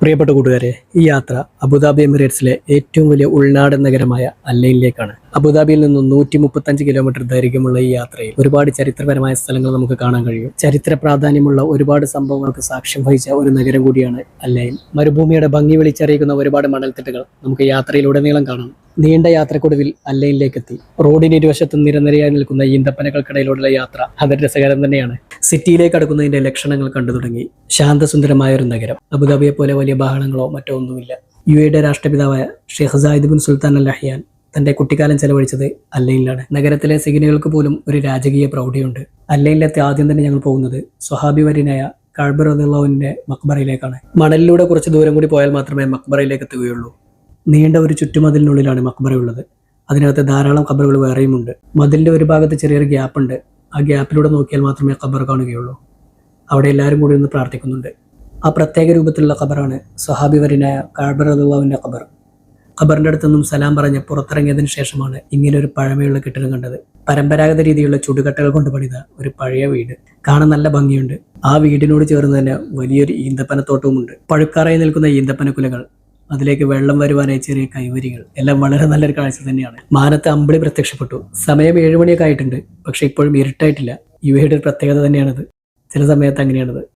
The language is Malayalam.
പ്രിയപ്പെട്ട കൂട്ടുകാരെ, ഈ യാത്ര അബുദാബി എമിറേറ്റ്സിലെ ഏറ്റവും വലിയ ഉൾനാടൻ നഗരമായ അല്ലൈനിലേക്കാണ്. അബുദാബിയിൽ നിന്നും 135 കിലോമീറ്റർ ദൈർഘ്യമുള്ള ഈ യാത്രയിൽ ഒരുപാട് ചരിത്രപരമായ സ്ഥലങ്ങൾ നമുക്ക് കാണാൻ കഴിയും. ചരിത്ര പ്രാധാന്യമുള്ള ഒരുപാട് സംഭവങ്ങൾക്ക് സാക്ഷ്യം വഹിച്ച ഒരു നഗരം കൂടിയാണ് അല്ലൈൻ. മരുഭൂമിയുടെ ഭംഗി വിളിച്ചറിയിക്കുന്ന ഒരുപാട് മണൽത്തിട്ടുകൾ നമുക്ക് യാത്രയിലുടനീളം കാണാം. നീണ്ട യാത്രക്കൊടുവിൽ അല്ലൈനിലേക്ക് എത്തി. റോഡിന് ഇരുവശത്തും നിരനിരയായി നിൽക്കുന്ന ഈന്തപ്പനകൾക്കിടയിലൂടെയുള്ള യാത്ര അതൊരു രസകരം തന്നെയാണ്. സിറ്റിയിലേക്ക് അടുക്കുന്നതിന്റെ ലക്ഷണങ്ങൾ കണ്ടു തുടങ്ങി. ശാന്തസുന്ദരമായ ഒരു നഗരം. അബുദാബിയെ പോലെ വലിയ ബഹളങ്ങളോ മറ്റോ ഒന്നുമില്ല. UAE രാഷ്ട്രപിതാവായ Sheikh Zayed bin Sultan Al Nahyan തന്റെ കുട്ടിക്കാലം ചെലവഴിച്ചത് അല്ലൈനിലാണ്. നഗരത്തിലെ സിഗ്നലുകൾക്ക് പോലും ഒരു രാജകീയ പ്രൗഢിയുണ്ട്. അല്ലൈനിലെത്തി ആദ്യം തന്നെ ഞങ്ങൾ പോകുന്നത് സ്വഹാബി വര്യനായ കഅബ് റളിയല്ലാഹുവിന്റെ മക്ബറയിലേക്കാണ്. മണലിലൂടെ കുറച്ച് ദൂരം കൂടി പോയാൽ മാത്രമേ മക്ബറയിലേക്ക് എത്തുകയുള്ളൂ. നീണ്ട ഒരു ചുറ്റുമതിലിനുള്ളിലാണ് മക്ബറയുള്ളത്. അതിനകത്ത് ധാരാളം ഖബറുകൾ വേറെയുമുണ്ട്. മതിലിന്റെ ഒരു ഭാഗത്ത് ചെറിയൊരു ഗ്യാപ്പ് ഉണ്ട്. ആ ഗ്യാപ്പിലൂടെ നോക്കിയാൽ മാത്രമേ ഖബർ കാണുകയുള്ളൂ. അവിടെ എല്ലാവരും കൂടി നിന്ന് പ്രാർത്ഥിക്കുന്നുണ്ട്. ആ പ്രത്യേക രൂപത്തിലുള്ള ഖബറാണ് സ്വഹാബി വര്യനായ കഅബ് റളിയല്ലാഹുവിന്റെ ഖബർ. ഖബറിന്റെ അടുത്ത് നിന്നും സലാം പറഞ്ഞ് പുറത്തിറങ്ങിയതിനു ശേഷമാണ് ഇങ്ങനെ ഒരു പഴമയുള്ള കെട്ടിടം കണ്ടത്. പരമ്പരാഗത രീതിയിലുള്ള ചുടുകട്ടകൾ കൊണ്ട് പണിത ഒരു പഴയ വീട്. കാണാൻ നല്ല ഭംഗിയുണ്ട്. ആ വീടിനോട് ചേർന്ന് തന്നെ വലിയൊരു ഈന്തപ്പനത്തോട്ടവുമുണ്ട്. പഴുക്കാറായി നിൽക്കുന്ന ഈന്തപ്പനക്കുലകൾ, അതിലേക്ക് വെള്ളം വരുവാനായി ചെറിയ കൈവരികൾ, എല്ലാം വളരെ നല്ലൊരു കാഴ്ച തന്നെയാണ്. മാനത്ത് അമ്പിളി പ്രത്യക്ഷപ്പെട്ടു. സമയം 7 മണിയൊക്കെ ആയിട്ടുണ്ട്. പക്ഷെ ഇപ്പോഴും ഇരുട്ടായിട്ടില്ല. UAE ഒരു പ്രത്യേകത തന്നെയാണത്. ചില സമയത്ത് അങ്ങനെയാണത്.